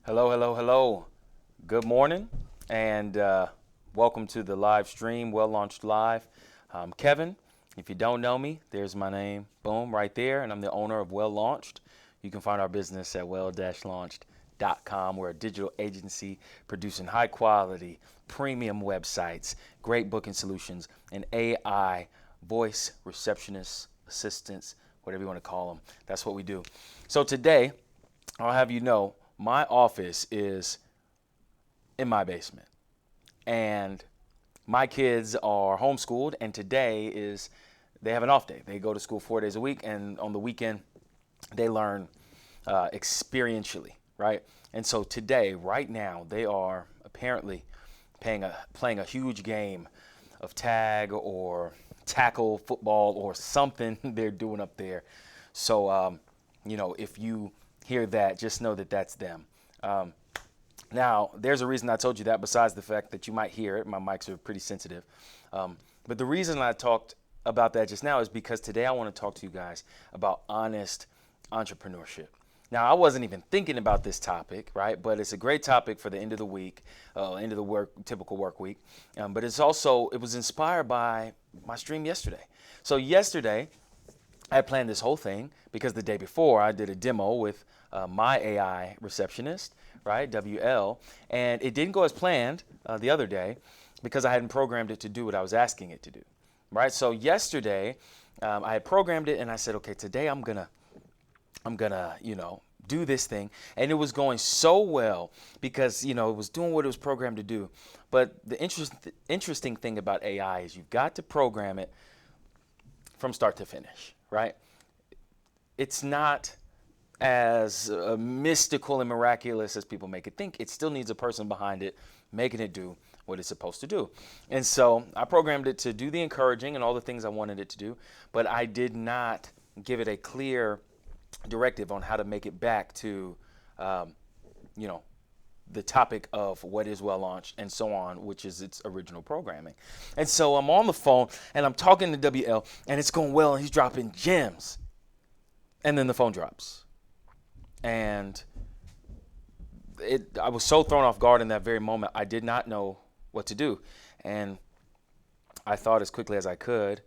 Hello, hello, hello. Good morning, and welcome to the live stream, Well Launched Live. I'm Kevin. If you don't know me, there's my name, boom, right there, and I'm the owner of Well Launched. You can find our business at well-launched.com. We're a digital agency producing high quality, premium websites, great booking solutions, and AI voice receptionists, assistants, whatever you want to call them. That's what we do. So today, I'll have you know, my office is in my basement, and my kids are homeschooled, and today is they have an off day. They go to school 4 days a week, and on the weekend they learn experientially, right? And so today, right now, they are apparently playing a huge game of tag or tackle football or something they're doing up there. So, if you hear that, just know that that's them. Now, there's a reason I told you that besides the fact that you might hear it. My mics are pretty sensitive. But the reason I talked about that just now is because today I want to talk to you guys about honest entrepreneurship. Now, I wasn't even thinking about this topic, right? But it's a great topic for the end of the week, end of the typical work week. But it was inspired by my stream yesterday. So yesterday, I had planned this whole thing because the day before I did a demo with my AI receptionist, right, WL, and it didn't go as planned the other day because I hadn't programmed it to do what I was asking it to do, right? So yesterday, I had programmed it and I said, okay, today I'm gonna, do this thing. And it was going so well because, it was doing what it was programmed to do. But the interesting thing about AI is you've got to program it from start to finish, right? It's not as mystical and miraculous as people make it think. It still needs a person behind it making it do what it's supposed to do. And so I programmed it to do the encouraging and all the things I wanted it to do, but I did not give it a clear directive on how to make it back to, the topic of what is well launched and so on, which is its original programming. And so I'm on the phone and I'm talking to WL and it's going well and he's dropping gems. And then the phone drops. And I was so thrown off guard in that very moment. I did not know what to do. And I thought as quickly as I could.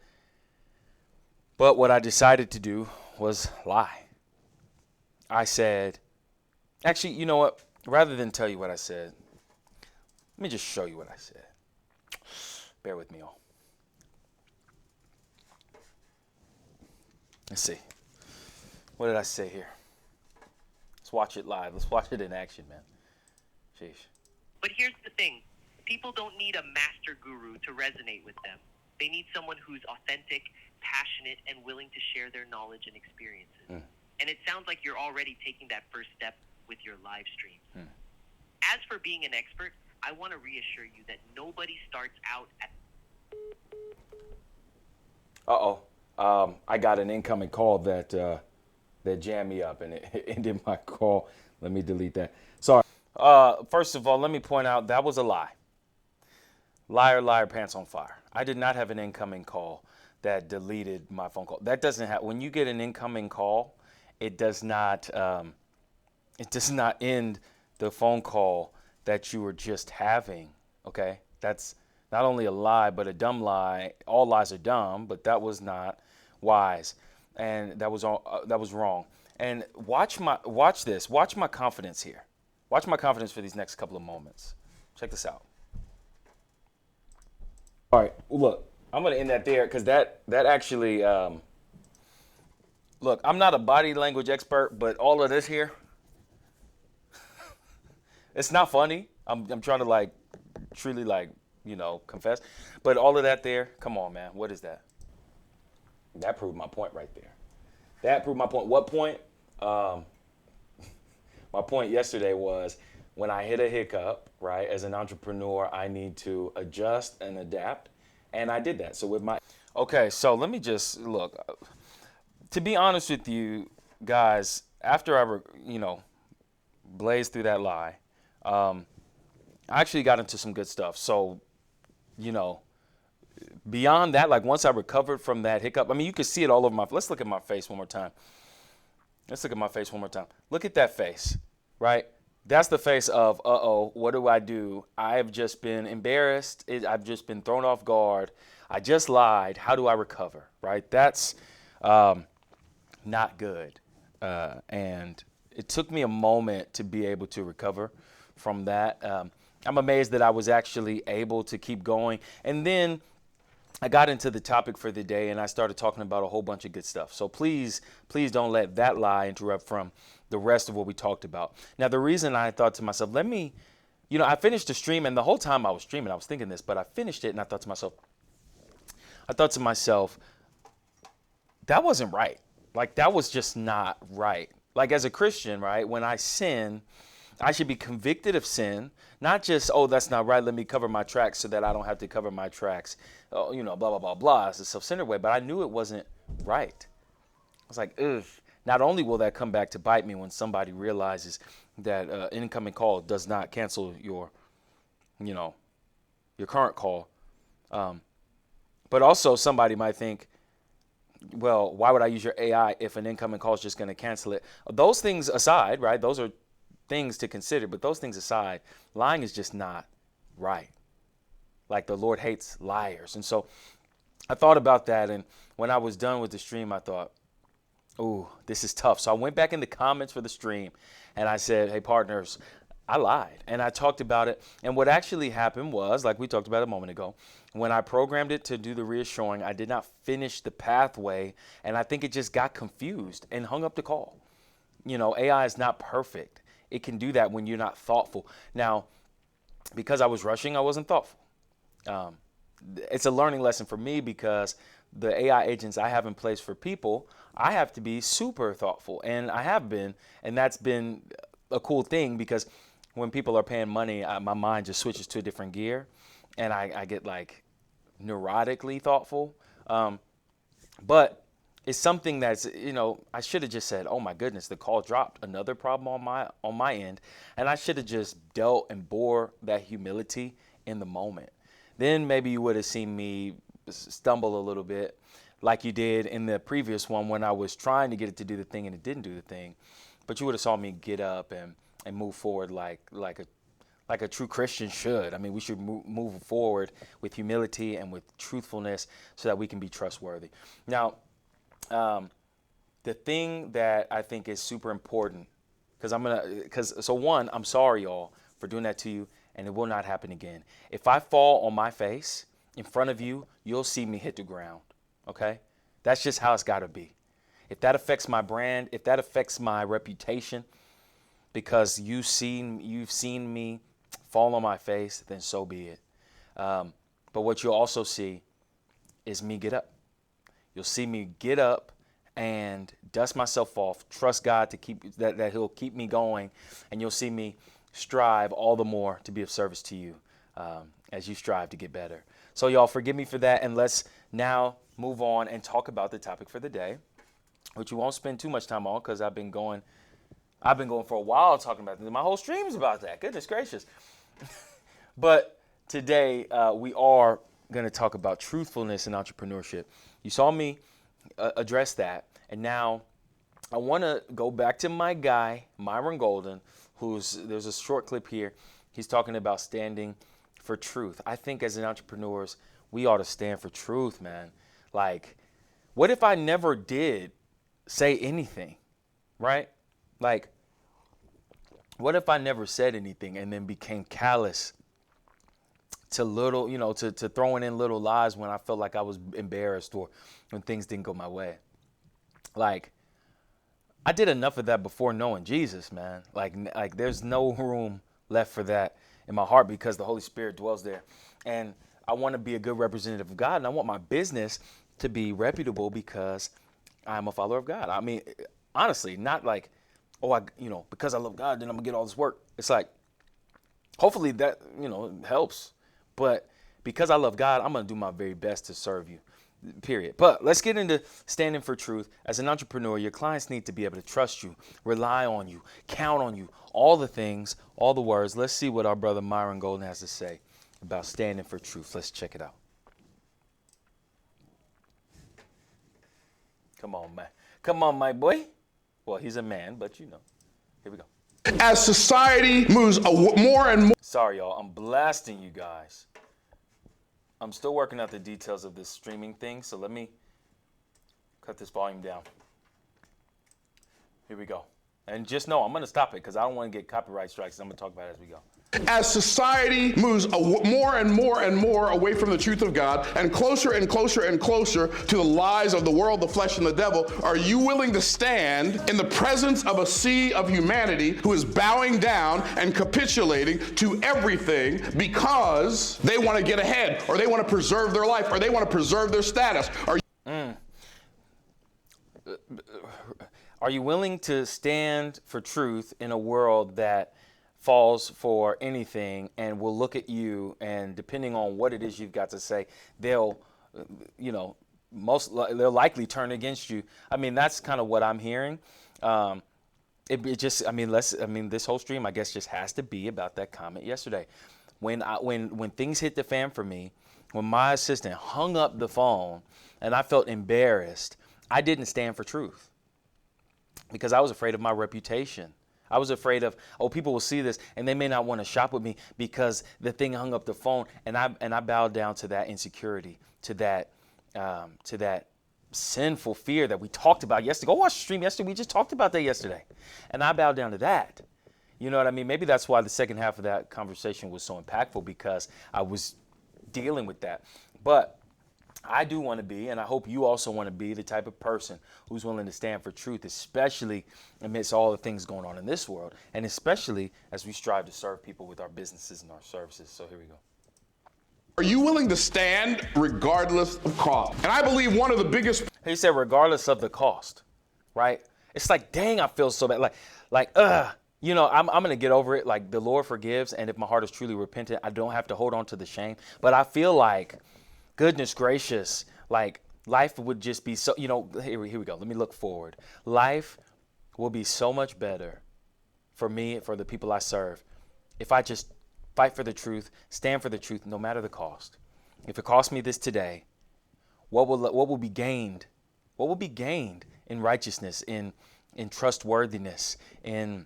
But what I decided to do was lie. I said, actually, you know what? Rather than tell you what I said, let me just show you what I said. Bear with me all. Let's see. What did I say here? Let's watch it live. Let's watch it in action, man. Sheesh. But here's the thing. People don't need a master guru to resonate with them. They need someone who's authentic, passionate, and willing to share their knowledge and experiences. And it sounds like you're already taking that first step with your live stream. As for being an expert, I want to reassure you that nobody starts out at... I got an incoming call that jammed me up and it ended my call. Let me delete that. Sorry. First of all, let me point out that was a lie. Liar, liar, pants on fire. I did not have an incoming call that deleted my phone call. That doesn't have. When you get an incoming call, it does not end the phone call that you were just having. Okay, that's not only a lie, but a dumb lie. All lies are dumb, but that was not wise, and that was wrong. And watch this. Watch my confidence here. Watch my confidence for these next couple of moments. Check this out. All right, look, I'm gonna end that there because that actually. Look, I'm not a body language expert, but all of this here, it's not funny. I'm trying to truly confess, but all of that there, come on, man, what is that? That proved my point right there. That proved my point. What point? My point yesterday was when I hit a hiccup, right? As an entrepreneur, I need to adjust and adapt, and I did that. So so let me just look. To be honest with you guys, after I, blazed through that lie, I actually got into some good stuff. So, beyond that, once I recovered from that hiccup, you could see it all over let's look at my face one more time. Look at that face, right? That's the face of, uh-oh, what do I do? I have just been embarrassed. I've just been thrown off guard. I just lied. How do I recover? Right? That's not good. And it took me a moment to be able to recover from that. I'm amazed that I was actually able to keep going. And then I got into the topic for the day and I started talking about a whole bunch of good stuff. So please, please don't let that lie interrupt from the rest of what we talked about. Now, the reason I thought to myself, I finished the stream, and the whole time I was streaming, I was thinking this, but I finished it and I thought to myself, that wasn't right. Like, that was just not right. Like, as a Christian, right, when I sin, I should be convicted of sin, not just, oh, that's not right, let me cover my tracks so that I don't have to cover my tracks, oh, blah, blah, blah, blah. It's a self-centered way, but I knew it wasn't right. I was like, ugh. Not only will that come back to bite me when somebody realizes that incoming call does not cancel you know, your current call, but also somebody might think, well, why would I use your AI if an incoming call is just going to cancel it? Those things aside, right? Those are things to consider, but those things aside, lying is just not right. Like, the Lord hates liars. And so I thought about that. And when I was done with the stream, I thought, ooh, this is tough. So I went back in the comments for the stream and I said, hey, partners, I lied. And I talked about it. And what actually happened was, like we talked about a moment ago, when I programmed it to do the reassuring, I did not finish the pathway. And I think it just got confused and hung up the call. AI is not perfect. It can do that when you're not thoughtful. Now, because I was rushing, I wasn't thoughtful. Um, it's a learning lesson for me because the AI agents I have in place for people, I have to be super thoughtful, and I have been, and that's been a cool thing because when people are paying money, my mind just switches to a different gear, and I get like neurotically thoughtful. But it's something that's, I should have just said, oh my goodness, the call dropped, another problem on my end, and I should have just dealt and bore that humility in the moment. Then maybe you would have seen me stumble a little bit like you did in the previous one when I was trying to get it to do the thing and it didn't do the thing. But you would have saw me get up and move forward like a true Christian should. I mean, we should move forward with humility and with truthfulness so that we can be trustworthy. Now, the thing that I think is super important, so one, I'm sorry, y'all, for doing that to you, and it will not happen again. If I fall on my face in front of you, you'll see me hit the ground, okay? That's just how it's got to be. If that affects my brand, if that affects my reputation, because you've seen me fall on my face, then so be it. But what you'll also see is me get up. You'll see me get up and dust myself off, trust God to keep that He'll keep me going, and you'll see me strive all the more to be of service to you as you strive to get better. So y'all, forgive me for that, and let's now move on and talk about the topic for the day, which we won't spend too much time on because I've been going for a while talking about this. My whole stream is about that. Goodness gracious. But today we are going to talk about truthfulness in entrepreneurship. You saw me address that, and now I want to go back to my guy, Myron Golden, there's a short clip here. He's talking about standing for truth. I think as an entrepreneurs, we ought to stand for truth, man. Like, what if I never did say anything, right? Like, what if I never said anything and then became callous to little, to throwing in little lies when I felt like I was embarrassed or when things didn't go my way? Like, I did enough of that before knowing Jesus, man. Like there's no room left for that in my heart because the Holy Spirit dwells there. And I want to be a good representative of God, and I want my business to be reputable because I'm a follower of God. I mean, honestly, not like, oh, because I love God, then I'm gonna get all this work. It's like, hopefully that, helps. But because I love God, I'm gonna do my very best to serve you. Period. But let's get into standing for truth. As an entrepreneur, your clients need to be able to trust you, rely on you, count on you, all the things, all the words. Let's see what our brother Myron Golden has to say about standing for truth. Let's check it out. Come on, man. Come on, my boy. Well, he's a man, but Here we go. As society moves more and more. Sorry, y'all. I'm blasting you guys. I'm still working out the details of this streaming thing, so let me cut this volume down. Here we go. And just know I'm going to stop it because I don't want to get copyright strikes. I'm going to talk about it as we go. As society moves more and more and more away from the truth of God and closer and closer and closer to the lies of the world, the flesh, and the devil, are you willing to stand in the presence of a sea of humanity who is bowing down and capitulating to everything because they want to get ahead, or they want to preserve their life, or they want to preserve their status? Are you willing to stand for truth in a world that falls for anything and will look at you, and depending on what it is you've got to say, they'll, they'll likely turn against you? I mean, that's kind of what I'm hearing. This whole stream, I guess, just has to be about that comment yesterday. When things hit the fan for me, when my assistant hung up the phone and I felt embarrassed, I didn't stand for truth because I was afraid of my reputation. I was afraid of, people will see this and they may not want to shop with me because the thing hung up the phone. And I bowed down to that insecurity, to that sinful fear that we talked about yesterday. Go watch the stream yesterday. We just talked about that yesterday. And I bowed down to that. You know what I mean? Maybe that's why the second half of that conversation was so impactful, because I was dealing with that. But I do want to be, and I hope you also want to be, the type of person who's willing to stand for truth, especially amidst all the things going on in this world, and especially as we strive to serve people with our businesses and our services. So here we go. Are you willing to stand regardless of cost? And I believe one of the biggest... He said regardless of the cost, right? It's like, dang, I feel so bad. I'm going to get over it. Like, the Lord forgives, and if my heart is truly repentant, I don't have to hold on to the shame. But I feel like, goodness gracious, like life would just be so, here we go. Let me look forward. Life will be so much better for me, for the people I serve, if I just fight for the truth, stand for the truth, no matter the cost. If it costs me this today, what will be gained? What will be gained in righteousness, in trustworthiness, in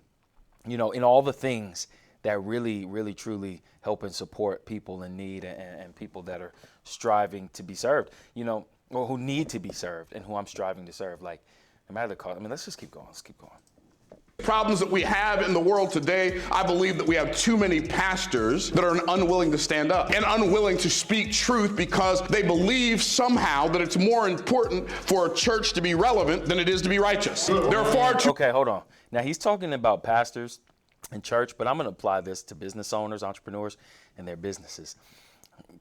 all the things that really, really, truly help and support people in need and people that are striving to be served, or who need to be served and who I'm striving to serve. Like, no matter the cost. I mean, let's just keep going. Let's keep going. Problems that we have in the world today, I believe that we have too many pastors that are unwilling to stand up and unwilling to speak truth because they believe somehow that it's more important for a church to be relevant than it is to be righteous. There are far too... Okay, hold on. Now, he's talking about pastors and church, but I'm going to apply this to business owners, entrepreneurs, and their businesses.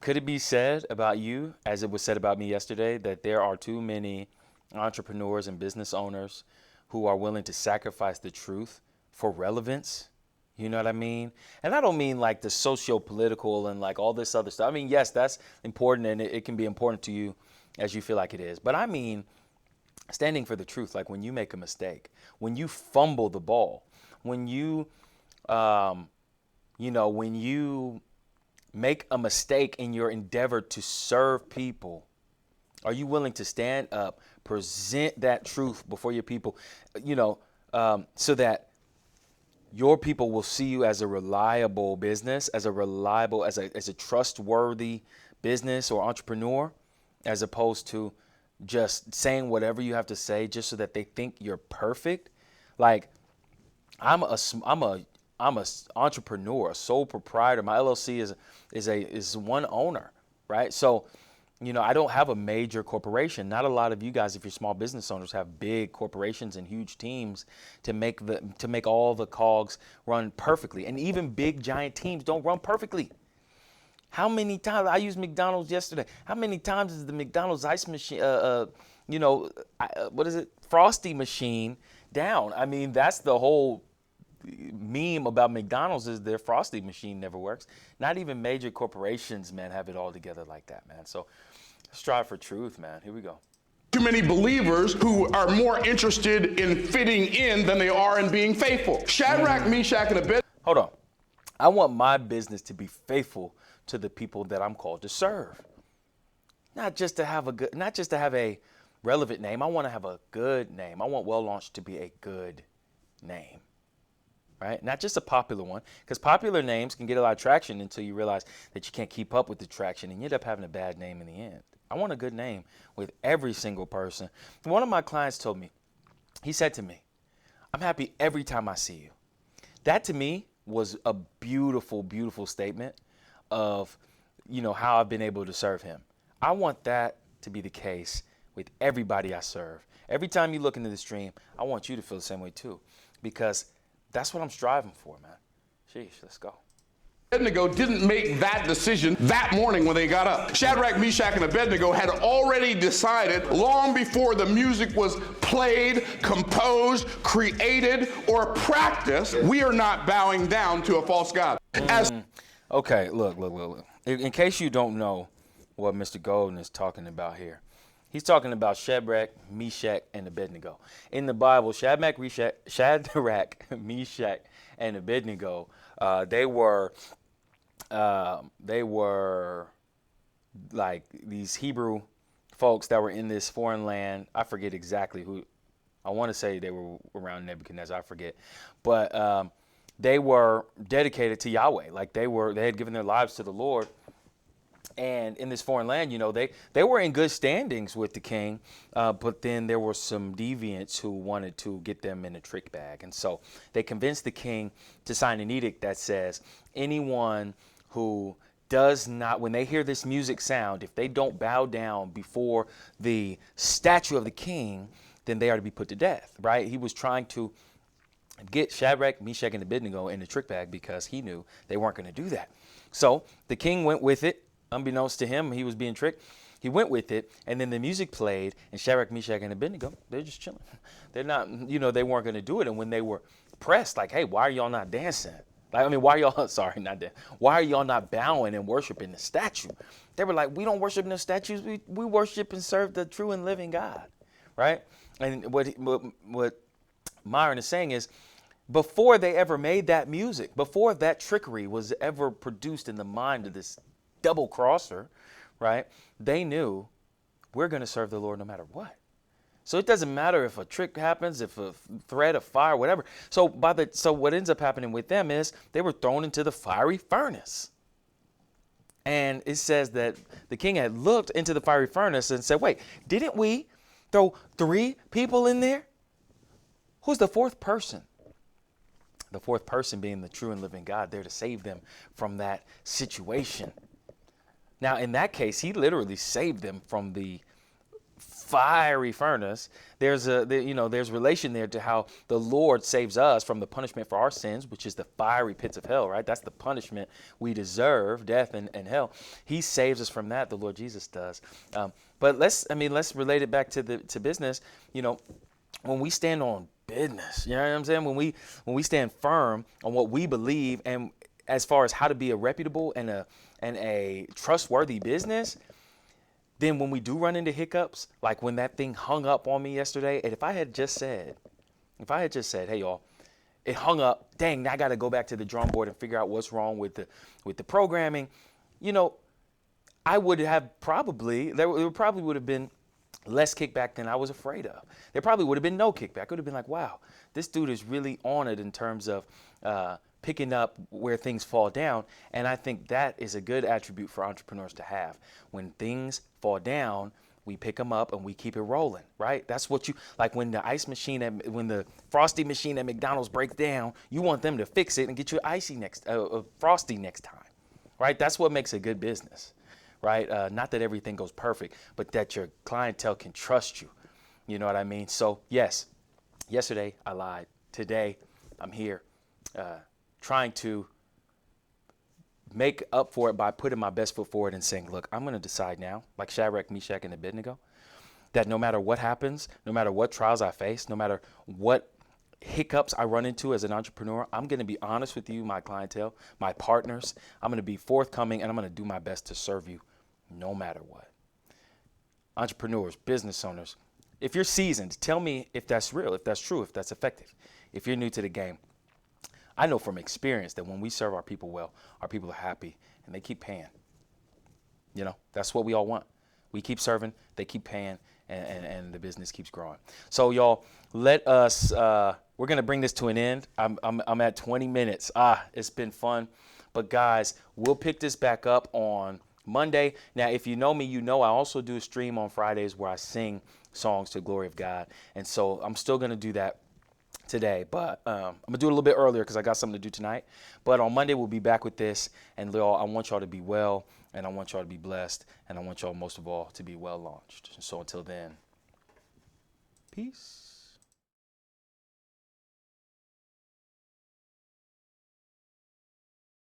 Could it be said about you, as it was said about me yesterday, that there are too many entrepreneurs and business owners who are willing to sacrifice the truth for relevance? You know what I mean? And I don't mean like the socio-political and like all this other stuff. I mean, yes, that's important, and it can be important to you as you feel like it is. But I mean standing for the truth, like when you make a mistake, when you fumble the ball, when you when you make a mistake in your endeavor to serve people, are you willing to stand up, present that truth before your people, so that your people will see you as a reliable business, as a trustworthy business or entrepreneur, as opposed to just saying whatever you have to say just so that they think you're perfect? Like, I'm a entrepreneur, a sole proprietor. My LLC is one owner, right? So, I don't have a major corporation. Not a lot of you guys, if you're small business owners, have big corporations and huge teams to make all the cogs run perfectly. And even big giant teams don't run perfectly. How many times I used McDonald's yesterday? How many times is the McDonald's ice machine, Frosty machine down? I mean, that's the whole meme about McDonald's, is their Frosty machine never works. Not even major corporations, man, have it all together like that, man. So strive for truth, man. Here we go. Too many believers who are more interested in fitting in than they are in being faithful. Shadrach, Meshach, and Abednego. Hold on. I want my business to be faithful to the people that I'm called to serve. Not just to have a relevant name. I want to have a good name. I want Well Launched to be a good name. right? Not just a popular one, because popular names can get a lot of traction until you realize that you can't keep up with the traction and you end up having a bad name in the end. I want a good name with every single person. One of my clients told me, he said to me, I'm happy every time I see you. That to me was a beautiful, beautiful statement of, how I've been able to serve him. I want that to be the case with everybody I serve. Every time you look into the stream, I want you to feel the same way too, because that's what I'm striving for, man. Sheesh, let's go. Abednego didn't make that decision that morning when they got up. Shadrach, Meshach, and Abednego had already decided long before the music was played, composed, created, or practiced, we are not bowing down to a false god. Okay, look. In case you don't know what Mr. Golden is talking about here, he's talking about Shadrach, Meshach, and Abednego. In the Bible, Shadrach, Meshach, and Abednego, they were like these Hebrew folks that were in this foreign land. I forget exactly who. I want to say they were around Nebuchadnezzar. I forget, but they were dedicated to Yahweh. Like they had given their lives to the Lord. And in this foreign land, they were in good standings with the king, but then there were some deviants who wanted to get them in a trick bag. And so they convinced the king to sign an edict that says anyone who does not, when they hear this music sound, if they don't bow down before the statue of the king, then they are to be put to death, right? He was trying to get Shadrach, Meshach, and Abednego in the trick bag because he knew they weren't going to do that. So the king went with it. Unbeknownst to him, he was being tricked. He went with it, and then the music played, and Shadrach, Meshach, and Abednego, they're just chilling. They're not, they weren't going to do it. And when they were pressed, like, hey, why are y'all not dancing? Why are y'all, sorry, not dancing. Why are y'all not bowing and worshiping the statue? They were like, we don't worship no statues. We worship and serve the true and living God, right? And what Myron is saying is, before they ever made that music, before that trickery was ever produced in the mind of this double crosser, right? They knew we're going to serve the Lord no matter what. So it doesn't matter if a trick happens, if a threat of fire, whatever. So what ends up happening with them is they were thrown into the fiery furnace. And it says that the king had looked into the fiery furnace and said, wait, didn't we throw 3 people in there? Who's the 4th person? The 4th person being the true and living God there to save them from that situation. Now, in that case, he literally saved them from the fiery furnace. There's relation there to how the Lord saves us from the punishment for our sins, which is the fiery pits of hell, right? That's the punishment we deserve, death and hell. He saves us from that, the Lord Jesus does. But let's relate it back to business. When we stand on business, you know what I'm saying? When we stand firm on what we believe, and as far as how to be a reputable and a trustworthy business, then when we do run into hiccups, like when that thing hung up on me yesterday, and if I had just said, hey y'all, it hung up, dang, I got to go back to the drum board and figure out what's wrong with the programming, I would have there probably would have been less kickback than I was afraid of. There probably would have been no kickback. It would have been like, wow, this dude is really on it in terms of picking up where things fall down. And I think that is a good attribute for entrepreneurs to have. When things fall down, we pick them up and we keep it rolling, right? That's what like when when the frosty machine at McDonald's breaks down, you want them to fix it and get you frosty next time, right? That's what makes a good business. Right? Not that everything goes perfect, but that your clientele can trust you. You know what I mean? So yes, yesterday I lied. Today I'm here trying to make up for it by putting my best foot forward and saying, look, I'm going to decide now, like Shadrach, Meshach, and Abednego, that no matter what happens, no matter what trials I face, no matter what hiccups I run into as an entrepreneur, I'm going to be honest with you, my clientele, my partners. I'm going to be forthcoming, and I'm going to do my best to serve you no matter what. Entrepreneurs, business owners, if you're seasoned, tell me if that's real, if that's true, if that's effective. If you're new to the game, I know from experience that when we serve our people well, our people are happy and they keep paying. That's what we all want. We keep serving, they keep paying, and the business keeps growing. So y'all, let us. We're gonna bring this to an end. I'm at 20 minutes. It's been fun, but guys, we'll pick this back up on Monday. Now, if you know me, you know I also do a stream on Fridays where I sing songs to the glory of God, and so I'm still gonna do that today, but I'm gonna do it a little bit earlier because I got something to do tonight. But on Monday we'll be back with this, and y'all, I want y'all to be well, and I want y'all to be blessed, and I want y'all most of all to be well launched. So until then, peace.